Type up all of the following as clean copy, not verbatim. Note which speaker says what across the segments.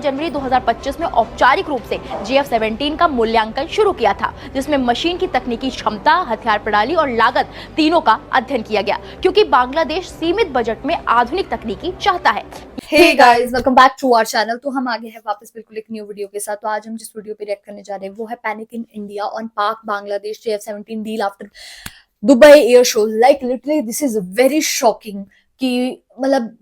Speaker 1: जनवरी 2025 में औपचारिक रूप से JF-17 का मूल्यांकन शुरू किया था, जिसमें मशीन की तकनीकी क्षमता, हथियार प्रणाली और लागत तीनों का अध्ययन किया गया, क्योंकि बांग्लादेश सीमित बजट में आधुनिक तकनीकी चाहता है।
Speaker 2: Hey guys, welcome back to our channel. तो हम आगे हैं वापस बिल्कुल एक न्यू वीडियो के साथ। तो आज हम जिस वीडियो पे रिएक्ट करने जा रहे हैं वो है पैनिक इन इंडिया ऑन पाक Bangladesh JF-17 deal after Dubai air show. Like literally this is very shocking कि मतलब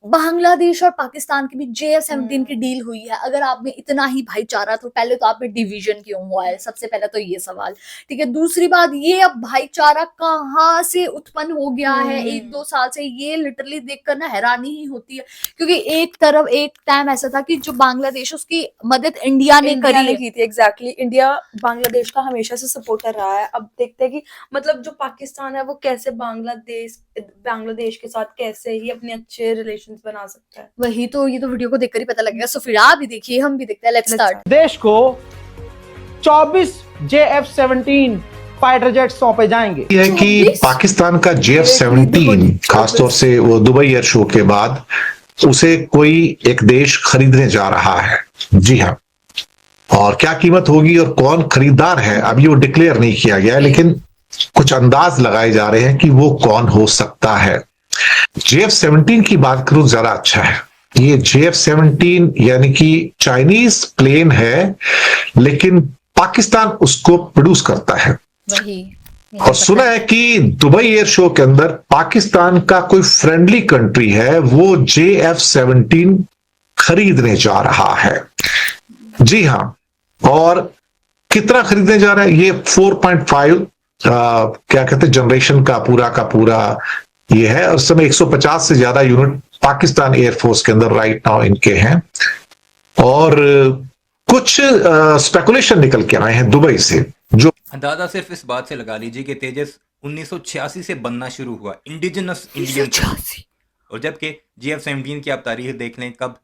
Speaker 2: बांग्लादेश और पाकिस्तान के बीच JF-17 की डील हुई है। अगर आप में इतना ही भाईचारा तो पहले तो आप में डिवीजन क्यों हुआ है, सबसे पहले तो ये सवाल, ठीक है। दूसरी बात, ये अब भाईचारा कहाँ से उत्पन्न हो गया है 1-2 साल से, ये लिटरली देखकर ना हैरानी ही होती है। क्योंकि एक तरफ एक टाइम ऐसा था कि जो बांग्लादेश, उसकी मदद इंडिया ने की थी।
Speaker 3: एग्जैक्टली, इंडिया बांग्लादेश का हमेशा से सपोर्टर रहा है। अब देखते हैं कि मतलब जो पाकिस्तान है वो कैसे बांग्लादेश के साथ कैसे ही अपने अच्छे रिलेशंस बना सकता है।
Speaker 2: वही तो, ये तो वीडियो को देखकर ही पता लगेगा। सो फिर आप भी देखिए, हम भी देखते हैं। Let's start.
Speaker 4: देश को 24 JF-17 फाइटर जेट सौंपे जाएंगे।
Speaker 5: यह है कि पाकिस्तान का JF-17 खासतौर से वो दुबई एयर शो के बाद उसे कोई एक देश खरीदने जा रहा है। जी हाँ, और क्या कीमत होगी और कौन खरीदार है अभी वो डिक्लेयर नहीं किया गया है, लेकिन कुछ अंदाज लगाए जा रहे हैं कि वो कौन हो सकता है। JF-17 की बात करूं ज्यादा अच्छा है। ये JF-17 यानी कि चाइनीज प्लेन है, लेकिन पाकिस्तान उसको प्रोड्यूस करता है। और सुना है कि दुबई एयर शो के अंदर पाकिस्तान का कोई फ्रेंडली कंट्री है, वो JF-17 खरीदने जा रहा है। जी हां, और कितना खरीदने जा रहा है? ये 4.5 क्या कहते हैं जनरेशन का पूरा ये है। उस समय 150 से ज्यादा यूनिट पाकिस्तान एयरफोर्स के अंदर राइट नाउ इनके हैं। और कुछ स्पेकुलेशन निकल के आए हैं दुबई से, जो
Speaker 6: अंदाजा सिर्फ इस बात से लगा लीजिए कि तेजस 1986 से बनना शुरू हुआ, इंडिजिनस इंडियन, और जबकि JF-17 की आप तारीख देख लें कब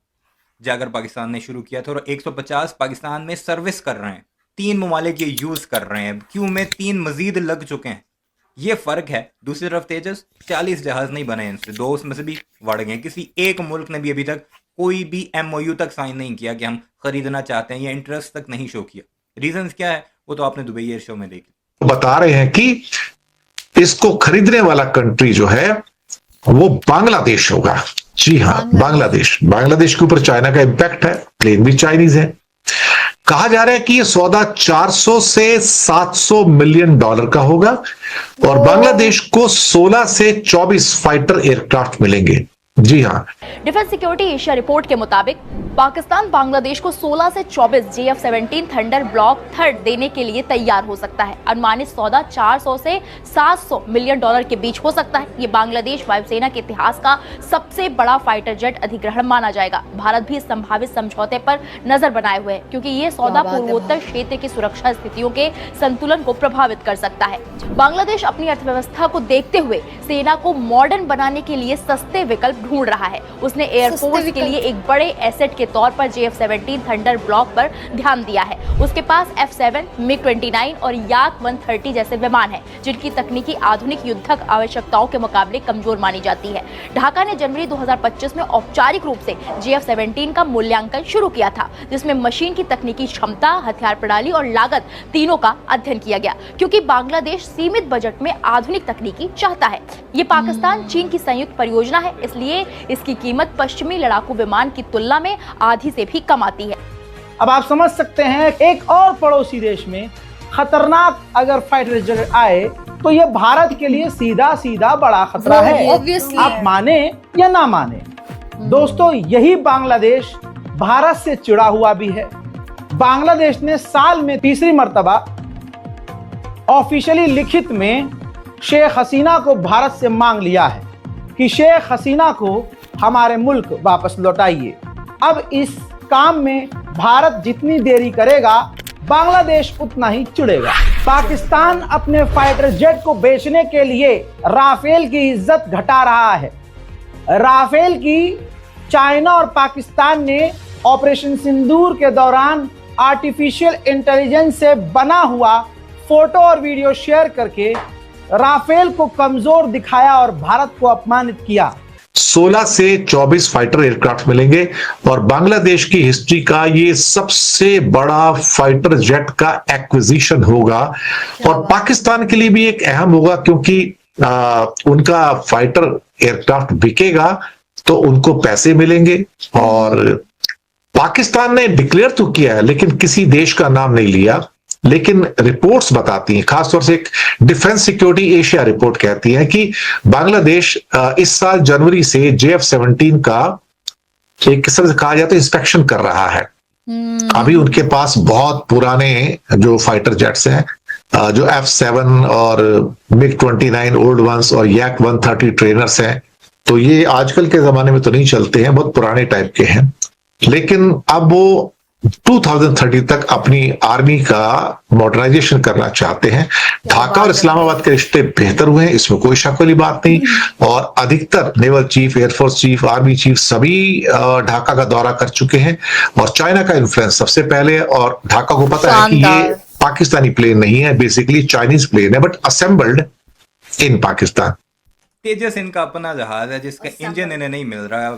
Speaker 6: जाकर पाकिस्तान ने शुरू किया था, और 150 पाकिस्तान में सर्विस कर रहे हैं, 3 ममालिक ये यूज कर रहे हैं, क्यों में 3 मजीद लग चुके हैं। ये फर्क है। दूसरी तरफ तेजस 40 जहाज नहीं बने इनसे, 2 उसमें से भी बढ़ गए। किसी एक मुल्क ने भी अभी तक कोई भी MOU तक साइन नहीं किया कि हम खरीदना चाहते हैं, या इंटरेस्ट तक नहीं शो किया। रीजंस क्या है वो तो आपने दुबई एयर शो में देखी।
Speaker 5: बता रहे हैं कि इसको खरीदने वाला कंट्री जो है वो बांग्लादेश होगा। जी हाँ, बांग्लादेश के ऊपर चाइना का इंपैक्ट है, प्लेन भी चाइनीज है। कहा जा रहा है कि ये सौदा 400 से 700 मिलियन डॉलर का होगा, और बांग्लादेश को 16 से 24 फाइटर एयरक्राफ्ट मिलेंगे। जी हाँ,
Speaker 1: डिफेंस सिक्योरिटी एशिया रिपोर्ट के मुताबिक पाकिस्तान बांग्लादेश को 16 से 24 JF-17 थंडर ब्लॉक थर्ड देने के लिए तैयार हो सकता है। अनुमानित सौदा 400 से 700 मिलियन डॉलर के बीच हो सकता है। ये बांग्लादेश वायुसेना के इतिहास का सबसे बड़ा फाइटर जेट अधिग्रहण माना जाएगा। भारत भी इस संभावित समझौते पर नजर बनाए हुए है, क्योंकि ये सौदा पूर्वोत्तर क्षेत्र की सुरक्षा स्थितियों के संतुलन को प्रभावित कर सकता है। बांग्लादेश अपनी अर्थव्यवस्था को देखते हुए सेना को मॉडर्न बनाने के लिए सस्ते विकल्प ढूंढ रहा है। उसने एयरफोर्स के लिए एक बड़े एसेट के तौर पर JF-17 थंडर ब्लॉक पर ध्यान दिया है। उसके पास F-7, MiG-29 और Yak-130 जैसे विमान हैं, जिनकी तकनीकी आधुनिक युद्धक आवश्यकताओं के मुकाबले कमजोर मानी जाती है। ढाका ने जनवरी 2025 में औपचारिक रूप से JF-17 का मूल्यांकन शुरू किया था, जिसमें मशीन की तकनीकी क्षमता, हथियार प्रणाली और लागत तीनों का अध्ययन किया गया, क्योंकि बांग्लादेश सीमित बजट में आधुनिक तकनीकी चाहता है। ये पाकिस्तान चीन की संयुक्त परियोजना है, इसलिए इसकी कीमत पश्चिमी लड़ाकू विमान की तुलना में आधी से भी कम आती है।
Speaker 4: अब आप समझ सकते हैं, एक और पड़ोसी देश में खतरनाक अगर फाइटर जेट आए तो यह भारत के लिए सीधा बड़ा खतरा है। आप माने या ना माने, दोस्तों, यही बांग्लादेश भारत से चिढ़ा हुआ भी है। बांग्लादेश ने साल में तीसरी मर्तबा ऑफिशियली लिखित में शेख हसीना को भारत से मांग लिया है कि शेख हसीना को हमारे मुल्क वापस लौटाइए। अब इस काम में भारत जितनी देरी करेगा, बांग्लादेश उतना ही चिढ़ेगा। पाकिस्तान अपने फाइटर जेट को बेचने के लिए राफेल की इज्जत घटा रहा है। राफेल की चाइना और पाकिस्तान ने ऑपरेशन सिंदूर के दौरान आर्टिफिशियल इंटेलिजेंस से बना हुआ फोटो और वीडियो शेयर करके राफेल को कमजोर दिखाया और भारत को अपमानित किया।
Speaker 5: 16 से 24 फाइटर एयरक्राफ्ट मिलेंगे और बांग्लादेश की हिस्ट्री का ये सबसे बड़ा फाइटर जेट का एक्विजिशन होगा और पाकिस्तान के लिए भी एक अहम होगा क्योंकि उनका फाइटर एयरक्राफ्ट बिकेगा तो उनको पैसे मिलेंगे और पाकिस्तान ने डिक्लेयर तो किया है लेकिन किसी देश का नाम नहीं लिया, लेकिन रिपोर्ट्स बताती हैं, खासतौर से एक डिफेंस सिक्योरिटी एशिया रिपोर्ट कहती है कि बांग्लादेश इस साल जनवरी से JF-17 का एक किस्म से कहा जाता है इंस्पेक्शन कर रहा है। अभी उनके पास बहुत पुराने जो फाइटर जेट्स हैं, जो F-7 और MiG-29 ओल्ड वंस और Yak-130 ट्रेनर्स हैं, तो ये आजकल के जमाने में तो नहीं चलते हैं, बहुत पुराने टाइप के हैं, लेकिन अब वो 2030 तक अपनी आर्मी का मॉडर्नाइजेशन करना चाहते हैं। ढाका और इस्लामाबाद के रिश्ते बेहतर हुए हैं, इसमें कोई शक वाली बात नहीं, और अधिकतर naval chief, air force chief, army chief सभी ढाका का दौरा कर चुके हैं और चाइना का इन्फ्लुएंस सबसे पहले, और ढाका को पता है कि ये पाकिस्तानी प्लेन नहीं है, बेसिकली चाइनीज प्लेन है बट असेंबल्ड इन पाकिस्तान।
Speaker 6: तेजस इनका अपना जहाज है जिसका इंजन इन्हें नहीं मिल रहा है,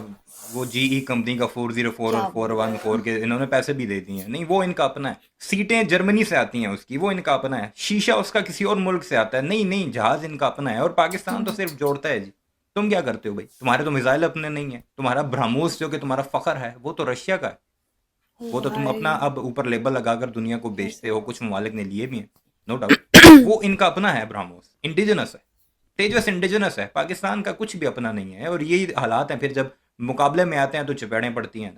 Speaker 6: वो GE कंपनी का 404 और 414 के इन्होंने पैसे भी दे दिए हैं, नहीं वो इनका अपना है। सीटें जर्मनी से आती हैं उसकी, वो इनका अपना है। शीशा उसका किसी और मुल्क से आता है, नहीं जहाज इनका अपना है। और पाकिस्तान तो सिर्फ जोड़ता है जी। तुम क्या करते हो भाई? तुम्हारे तो मिसाइल अपने नहीं है, तुम्हारा ब्रह्मोस जो कि तुम्हारा फखर है वो तो रशिया का है, वो तो तुम अपना अब ऊपर लेबल लगाकर दुनिया को बेचते हो, कुछ ममालिक ने लिए भी हैं नो डाउट, वो इनका अपना है ब्रह्मोस, इंडिजिनस है। तेजस इंडिजिनस है, पाकिस्तान का कुछ भी अपना नहीं है। और यही हालात हैं, फिर जब मुकाबले में आते हैं तो चपेड़ें पड़ती हैं।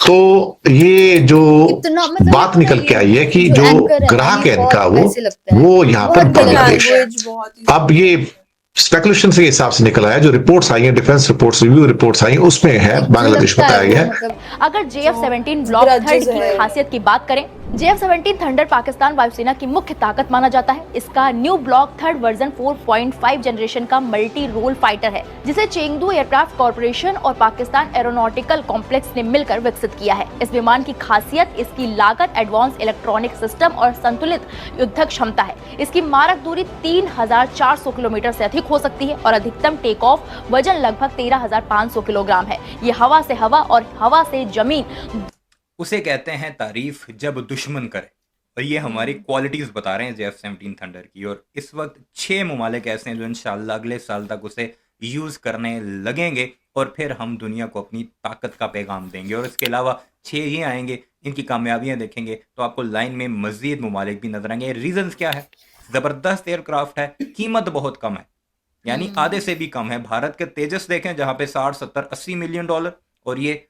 Speaker 5: तो ये जो
Speaker 2: मतलब
Speaker 5: बात निकल के आई है कि जो ग्राहक है इनका वो यहाँ पर बांग्लादेश है। अब ये स्पेकुलेशन के हिसाब से निकल आया, जो रिपोर्ट्स आई हैं, डिफेंस रिपोर्ट्स, रिव्यू रिपोर्ट्स आई हैं, उसमें है बांग्लादेश बताया गया है।
Speaker 1: अगर JF-17 ब्लॉक थर्ड की खासियत की बात करें, JF-17 थंडर पाकिस्तान वायुसेना की मुख्य ताकत माना जाता है। इसका new block third version 4.5 generation का मल्टी रोल फाइटर है, जिसे चेंगदू एयरक्राफ्ट कॉर्पोरेशन और पाकिस्तान एरोनॉटिकल कॉम्प्लेक्स ने मिलकर विकसित किया है। इस विमान की खासियत इसकी लागत, एडवांस इलेक्ट्रॉनिक सिस्टम और संतुलित युद्धक क्षमता है। इसकी मारक दूरी 3400 किलोमीटर से अधिक हो सकती है और अधिकतम टेक ऑफ वजन लगभग 13,500 किलोग्राम है। ये हवा से हवा और हवा से जमीन
Speaker 6: उसे कहते हैं तारीफ जब दुश्मन करे, और ये हमारी क्वालिटीज बता रहे हैं JF-17 थंडर की। और इस वक्त 6 ममालिक ऐसे हैं जो इंशाल्लाह अगले साल तक उसे यूज करने लगेंगे और फिर हम दुनिया को अपनी ताकत का पैगाम देंगे। और इसके अलावा 6 ही आएंगे, इनकी कामयाबियां देखेंगे तो आपको लाइन में मजीद ममालिक भी नजर आएंगे। रीजंस क्या है? जबरदस्त एयरक्राफ्ट है, कीमत बहुत कम है, यानी आधे से भी कम है। भारत के तेजस देखें जहां पे 60, 70, 80 मिलियन डॉलर, और ये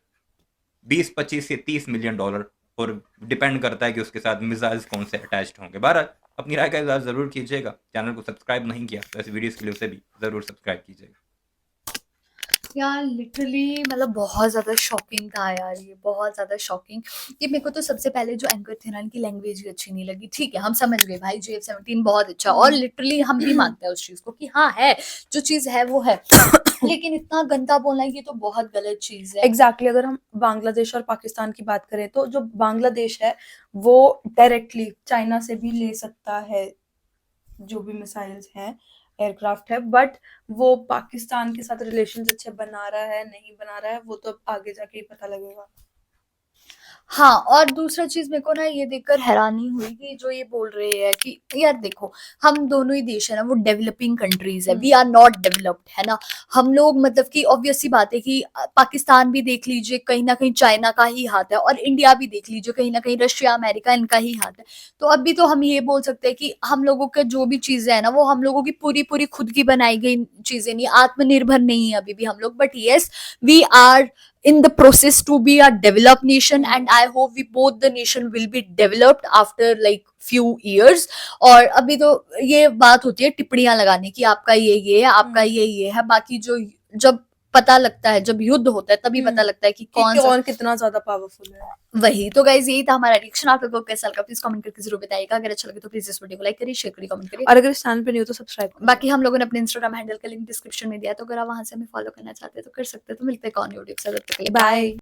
Speaker 6: 20, 25 से 30 मिलियन डॉलर, और डिपेंड करता है कि उसके साथ मिसाइल्स कौन से अटैच्ड होंगे। भारत अपनी राय का इज़हार जरूर कीजिएगा। चैनल को सब्सक्राइब नहीं किया तो ऐसे वीडियोस के लिए उसे भी जरूर सब्सक्राइब कीजिएगा।
Speaker 2: यार लिटरली मतलब बहुत ज़्यादा शॉकिंग था यार, ये बहुत ज़्यादा शॉकिंग। ये मेरे को तो सबसे पहले जो एंकर थे ना, इनकी लैंग्वेज भी अच्छी नहीं लगी। ठीक है, हम समझ गए भाई JF-17 बहुत अच्छा, और लिटरली हम भी मानते हैं उस चीज़ को कि हाँ है, जो चीज़ है वो है, लेकिन इतना गंदा बोलना ये तो बहुत गलत चीज़ है।
Speaker 3: एग्जैक्टली अगर हम बांग्लादेश और पाकिस्तान की बात करें तो जो बांग्लादेश है वो डायरेक्टली चाइना से भी ले सकता है जो भी मिसाइल्स हैं, एयरक्राफ्ट है, बट वो पाकिस्तान के साथ रिलेशंस अच्छे बना रहा है नहीं बना रहा है वो तो अब आगे जाके ही पता लगेगा।
Speaker 2: हाँ, और दूसरा चीज मेरे को ना ये देखकर हैरानी हुई कि जो ये बोल रहे हैं कि यार देखो, हम दोनों ही देश है ना वो डेवलपिंग कंट्रीज है, वी आर नॉट डेवलप्ड, है ना। हम लोग मतलब कि ऑब्वियस सी बात है कि पाकिस्तान भी देख लीजिए कहीं ना कहीं चाइना का ही हाथ है, और इंडिया भी देख लीजिए कहीं ना कहीं रशिया, अमेरिका इनका ही हाथ है। तो अभी तो हम ये बोल सकते हैं कि हम लोगों के जो भी चीजें है ना वो हम लोगों की पूरी पूरी खुद की बनाई गई चीजें नहीं, आत्मनिर्भर नहीं है अभी भी हम लोग, but yes we are in the process to be a developed nation, and I hope we both the nation will be developed after like few years। और अभी तो ये बात होती है टिप्पणियां लगाने की, आपका ये है, आपका ये है, बाकी जो जब पता लगता है, जब युद्ध होता है तभी पता लगता है कि कौन
Speaker 3: कितना ज्यादा पावरफुल है।
Speaker 2: वही तो गाइज, यही था हमारा रिएक्शन। आप लोगों को कैसा लगा प्लीज कमेंट करके जरूर बताइएगा। अगर अच्छा लगे तो प्लीज इस वीडियो को लाइक करिए, शेयर करिए, कमेंट करिए,
Speaker 3: और अगर इस चैनल पे नहीं हो तो सब्सक्राइब करिए।
Speaker 2: बाकी हम लोगों ने अपने इंस्टाग्राम हैंडल का लिंक डिस्क्रिप्शन में दिया है, तो अगर आप वहां से हमें फॉलो करना चाहते हैं तो कर सकते हैं। तो मिलते हैं कौन वीडियो के साथ,
Speaker 3: बाय।